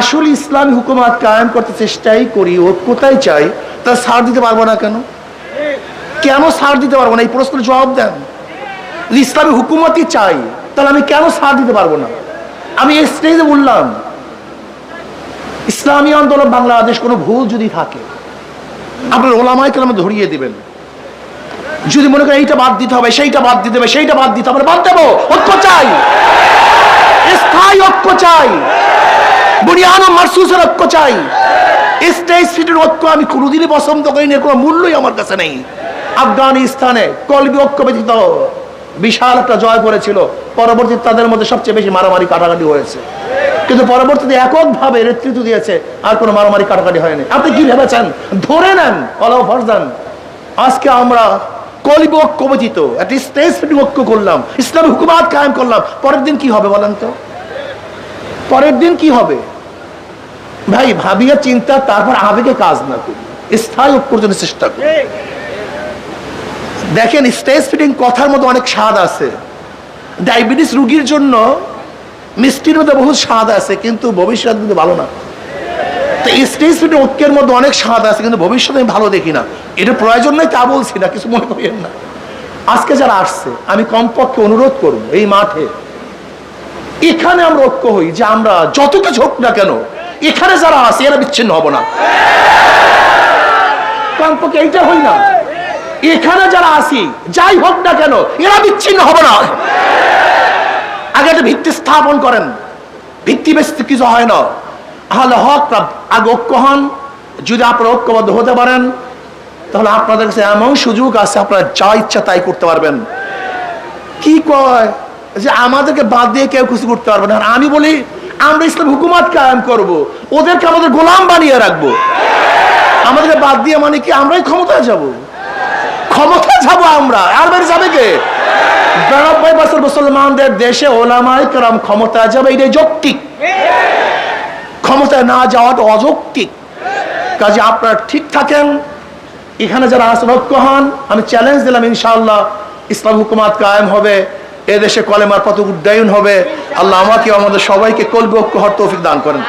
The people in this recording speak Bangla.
আসল ইসলামী হুকুমাত কায়েম করতে চেষ্টাই করি, ঐক্যতাই চাই, তা ছাড় দিতে পারবো না কেন? কেন ছাড় দিতে পারবো না? এই প্রশ্নের জবাব দেন। ইসলামী হুকুমতই চাই, তাহলে আমি কেন ছাড় দিতে পারবো না? আমি এই স্টেজে বললাম, ইসলামী আন্দোলন বাংলাদেশ কোনো ভুল যদি থাকে আপনার ওলামায়ে কেরাম ধরিয়ে দিবেন। যদি মনে করেন এইটা বাদ দিতে হবে, সেইটা বাদ দিতে হবে, সেইটা বাদ দিতে হবে, বাদ দেবো। ঐক্য চাই, স্থায়ী ঐক্য চাই, বুনিয়াদ ও মারসুসের ঐক্য চাই। স্টেজ ফিটের ঐক্য আমি কোনোদিনই পছন্দ করি না, কোনো মূল্যই আমার কাছে নেই। আফগানিস্তানে কলবি ঐক্য ব্যতীত বিশাল একটা জয় করেছিল, পরবর্তীতে তাদের মধ্যে সবচেয়ে বেশি মারামারি কাটাকাটি হয়েছে, কিন্তু পরবর্তীতে এককভাবে নেতৃত্ব দিয়েছে, আর কোনো মারামারি কাটাকাটি হয়নি। আপনি কি ভেবেছেন? ধরে নেন অলাও ফরজান, আজকে আমরা কলবি ঐক্য ব্যতীত একটা স্টেজ ফিটিং ঐক্য করলাম, ইসলামী হুকুমাত কায়েম করলাম, পরের দিন কি হবে বলেন তো? পরের দিন কি হবে? ভাই ভাবিয়া চিন্তা, তারপর আবেগে কাজ না করি, স্থায়ী ঐক্যর জন্য চেষ্টা করি। দেখেন, স্টেজ ফিটিং কথার মধ্যে অনেক স্বাদ আছে। ডায়াবেটিস রোগীর জন্য মিষ্টির মধ্যে বহুত স্বাদ আছে, কিন্তু ভবিষ্যৎ কিন্তু ভালো না। তো স্টেজ ফিটিং ঐক্যের মধ্যে অনেক স্বাদ আছে, কিন্তু ভবিষ্যৎ আমি ভালো দেখি না। এটা প্রয়োজন নয় তা বলছি না, কিছু মনে করেন না। আজকে যারা আসছে, আমি কমপক্ষে অনুরোধ করব এই মাঠে এখানে আমরা ঐক্য হই, যে আমরা যত কিছু হোক না কেন এখানে যারা আছে এরা বিচ্ছিন্ন হব না। কমপক্ষে এইটা হই না, এখানে যারা আছি যাই হোক না কেন এরা বিচ্ছিন্ন হবে না। আগে একটা ভিত্তি স্থাপন করেন, ভিত্তি বেশি কিছু হয় না। আহলে হক আগে ঐক্য হন। যদি আপনারা ঐক্যবদ্ধ হতে পারেন, তাহলে আপনাদের কাছে এমন সুযোগ আছে, আপনারা যা ইচ্ছা তাই করতে পারবেন। কি কয় যে আমাদেরকে বাদ দিয়ে কেউ কিছু করতে পারবে না। আমি বলি আমরা ইসলাম হুকুমাত কায়েম করব, ওদেরকে আমাদের গোলাম বানিয়ে রাখবো। আমাদেরকে বাদ দিয়ে মানে কি আমরাই ক্ষমতায় যাব? ক্ষমতায় যাব আমরা, আর বের যাবে কে? 92 বছর মুসলমানদের দেশে ওলামায়ে কেরাম ক্ষমতায় যাবে, এটাই যৌক্তিক। ক্ষমতায় না যাওয়াটা অযৌক্তিক। কাজে আপনারা ঠিক থাকেন, এখানে যারা আছেন ঐক্য হন। আমি চ্যালেঞ্জ দিলাম, ইনশাআল্লাহ ইসলাম হুকুমাত কায়েম হবে, এদেশে কলেমার পথ উড্ডয়ন হবে। আল্লাহ আমাকে আমাদের সবাইকে কলবি ঐক্য হওয়ার তৌফিক দান করেন।